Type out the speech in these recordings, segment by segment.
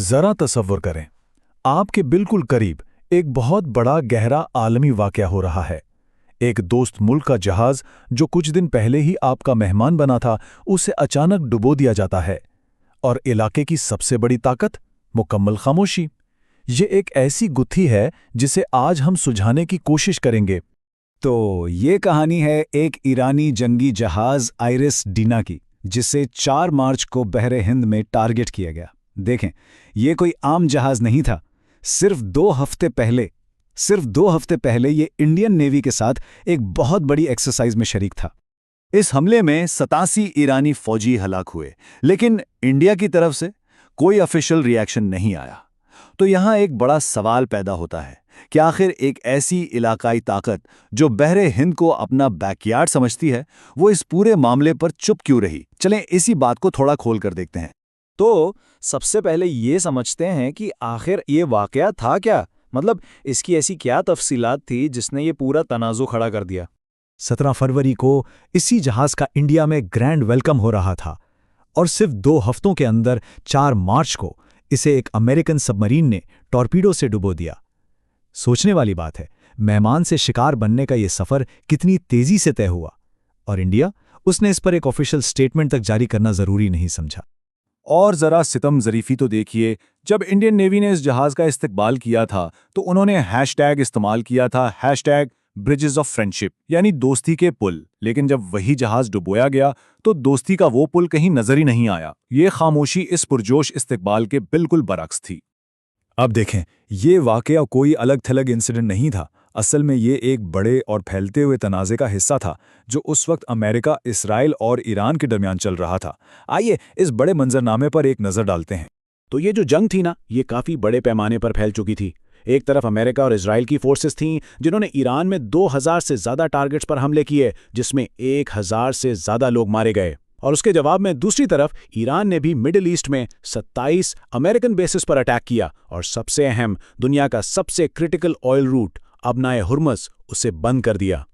जरा तसव्वुर करें, आपके बिल्कुल करीब एक बहुत बड़ा गहरा आलमी वाक़या हो रहा है। एक दोस्त मुल्क का जहाज जो कुछ दिन पहले ही आपका मेहमान बना था, उसे अचानक डुबो दिया जाता है। और इलाके की सबसे बड़ी ताकत, मुकम्मल खामोशी। ये एक ऐसी गुत्थी है जिसे आज हम सुलझाने की कोशिश करेंगे। तो ये कहानी है एक ईरानी जंगी जहाज आइरिस डीना की, जिसे 4 मार्च को बहरे हिंद में टारगेट किया गया। देखें, ये कोई आम जहाज नहीं था। सिर्फ 2 हफ्ते पहले ये इंडियन नेवी के साथ एक बहुत बड़ी एक्सरसाइज में शरीक था। इस हमले में 87 ईरानी फौजी हलाक हुए, लेकिन इंडिया की तरफ से कोई ऑफिशियल रिएक्शन नहीं आया। तो यहाँ एक बड़ा सवाल पैदा होता है कि आखिर एक ऐसी इलाकाई ताकत जो बहरे हिंद को अपना बैकयार्ड समझती है, वो इस पूरे मामले पर चुप क्यों रही? चलें इसी बात को थोड़ा खोल कर देखते हैं। तो सबसे पहले ये समझते हैं कि आखिर ये वाकया था क्या, मतलब इसकी ऐसी क्या तफसीलात थी जिसने ये पूरा तनाज़ुर खड़ा कर दिया। 17 फरवरी को इसी जहाज का इंडिया में ग्रैंड वेलकम हो रहा था, और सिर्फ 2 हफ्तों के अंदर 4 मार्च को इसे एक अमेरिकन सबमरीन ने टॉर्पीडो से डुबो दिया। सोचने वाली बात है, मेहमान से शिकार बनने का यह सफर कितनी तेजी से तय हुआ, और इंडिया, उसने इस पर एक ऑफिशियल स्टेटमेंट तक जारी करना जरूरी नहीं समझा। और जरा सितम ज़रीफ़ी तो देखिए, जब इंडियन नेवी ने इस जहाज़ का इस्तकबाल किया था तो उन्होंने हैशटैग इस्तेमाल किया था, हैशटैग ब्रिजेस ऑफ फ्रेंडशिप, यानी दोस्ती के पुल। लेकिन जब वही जहाज़ डुबोया गया तो दोस्ती का वो पुल कहीं नजर ही नहीं आया। ये खामोशी इस पुरजोश इस्तकबाल के बिल्कुल बरक्स थी। अब देखें, ये वाकया कोई अलग थलग इंसिडेंट नहीं था। असल में ये एक बड़े और फैलते हुए तनाज़े का हिस्सा था जो उस वक्त अमेरिका, इसराइल और ईरान के दरमियान चल रहा था। आइए इस बड़े मंजरनामे पर एक नज़र डालते हैं। तो ये जो जंग थी ना, ये काफ़ी बड़े पैमाने पर फैल चुकी थी। एक तरफ अमेरिका और इजराइल की फोर्सेस थीं जिन्होंने ईरान में 2000 से ज़्यादा टारगेट्स पर हमले किए, जिसमें 1000 से ज़्यादा लोग मारे गए। और उसके जवाब में दूसरी तरफ ईरान ने भी मिडिल ईस्ट में 27 अमेरिकन बेसिस पर अटैक किया, और सबसे अहम, दुनिया का सबसे क्रिटिकल ऑयल रूट अबनाए हुर्मस, उसे बंद कर दिया।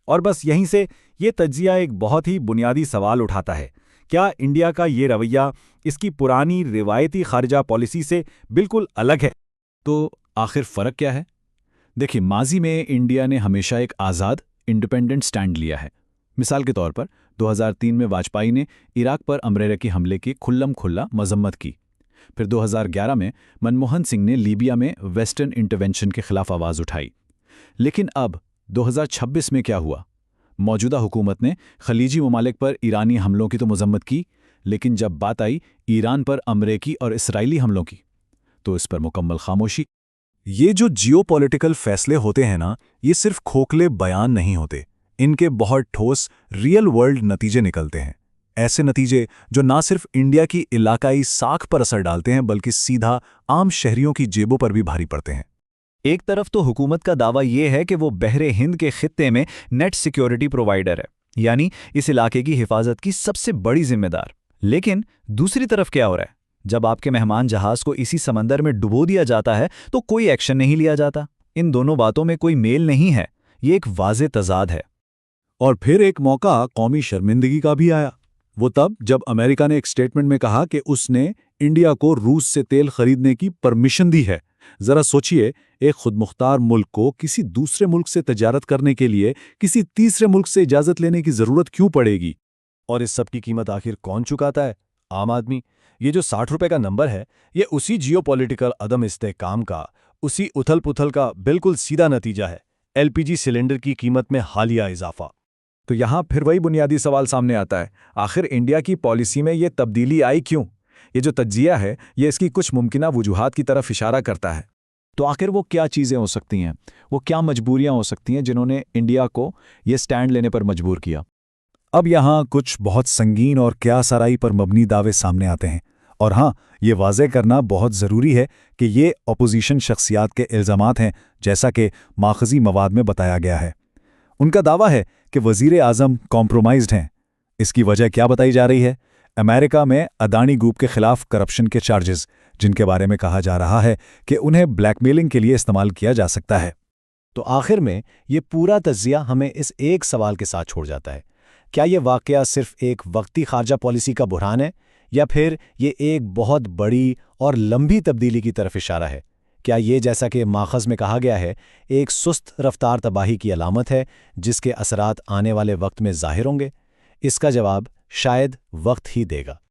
और बस यहीं से ये तज्जिया एक बहुत ही बुनियादी सवाल उठाता है। क्या इंडिया का ये रवैया इसकी पुरानी रिवायती खारजा पॉलिसी से बिल्कुल अलग है? तो आखिर फ़र्क क्या है? देखिए, माजी में इंडिया ने हमेशा एक आज़ाद, इंडिपेंडेंट स्टैंड लिया है। मिसाल के तौर पर 2003 में वाजपेयी ने इराक पर अमेरिकी हमले की खुल्लम खुल्ला मजम्मत की। फिर 2011 में मनमोहन सिंह ने लीबिया में वेस्टर्न इंटरवेंशन के खिलाफ आवाज़ उठाई। लेकिन अब 2026 में क्या हुआ? मौजूदा हुकूमत ने खलीजी ममालिक पर ईरानी हमलों की तो मजम्मत की, लेकिन जब बात आई ईरान पर अमरीकी और इसराइली हमलों की, तो इस पर मुकम्मल खामोशी। ये जो जियोपॉलिटिकल फैसले होते हैं ना, ये सिर्फ खोखले बयान नहीं होते। इनके बहुत ठोस रियल वर्ल्ड नतीजे निकलते हैं। ऐसे नतीजे जो ना सिर्फ इंडिया की इलाकाई साख पर असर डालते हैं, बल्कि सीधा आम शहरियों की जेबों पर भी भारी पड़ते हैं। एक तरफ तो हुकूमत का दावा यह है कि वो बहरे हिंद के खित्ते में नेट सिक्योरिटी प्रोवाइडर है, यानी इस इलाके की हिफाजत की सबसे बड़ी जिम्मेदार। लेकिन दूसरी तरफ क्या हो रहा है? जब आपके मेहमान जहाज को इसी समंदर में डुबो दिया जाता है तो कोई एक्शन नहीं लिया जाता। इन दोनों बातों में कोई मेल नहीं है, ये एक वाज़े तज़ाद है। और फिर एक मौका कौमी शर्मिंदगी का भी आया। वो तब जब अमेरिका ने एक स्टेटमेंट में कहा कि उसने इंडिया को रूस से तेल खरीदने की परमिशन दी है। जरा सोचिए, एक खुदमुख्तार मुल्क को किसी दूसरे मुल्क से तजारत करने के लिए किसी तीसरे मुल्क से इजाजत लेने की जरूरत क्यों पड़ेगी? और इस सब की कीमत आखिर कौन चुकाता है? आम आदमी। ये जो 60 रुपए का नंबर है, ये उसी जियोपॉलिटिकल अदम इस्तेहकाम का, उसी उथल पुथल का बिल्कुल सीधा नतीजा है। LPG सिलेंडर की कीमत में हालिया इजाफा। तो यहाँ फिर वही बुनियादी सवाल सामने आता है, आखिर इंडिया की पॉलिसी में ये तब्दीली आई क्यों? ये जो तज्जिया है, ये इसकी कुछ मुमकिना वजूहात की तरफ इशारा करता है। तो आखिर वो क्या चीज़ें हो सकती हैं, वो क्या मजबूरियां हो सकती हैं जिन्होंने इंडिया को ये स्टैंड लेने पर मजबूर किया? अब यहाँ कुछ बहुत संगीन और क़यास-आराई पर मबनी दावे सामने आते हैं। और हाँ, ये वाज़े करना बहुत ज़रूरी है कि ये अपोजिशन शख्सियात के इल्ज़ामात हैं, जैसा कि माख़ज़ी मवाद में बताया गया है। उनका दावा है कि वज़ीर आज़म कॉम्प्रोमाइज़्ड हैं। इसकी वजह क्या बताई जा रही है? अमेरिका में अदानी ग्रुप के खिलाफ करप्शन के चार्जेस, जिनके बारे में कहा जा रहा है कि उन्हें ब्लैकमेलिंग के लिए इस्तेमाल किया जा सकता है। तो आखिर में ये पूरा तज्जिया हमें इस एक सवाल के साथ छोड़ जाता है, क्या ये वाकया सिर्फ एक वक्ती खारजा पॉलिसी का बुरहान है, या फिर ये एक बहुत बड़ी और लंबी तब्दीली की तरफ इशारा है? क्या ये, जैसा कि माखज़ में कहा गया है, एक सुस्त रफ्तार तबाही की अलामत है जिसके असरात आने वाले वक्त में ज़ाहिर होंगे? इसका जवाब शायद वक्त ही देगा।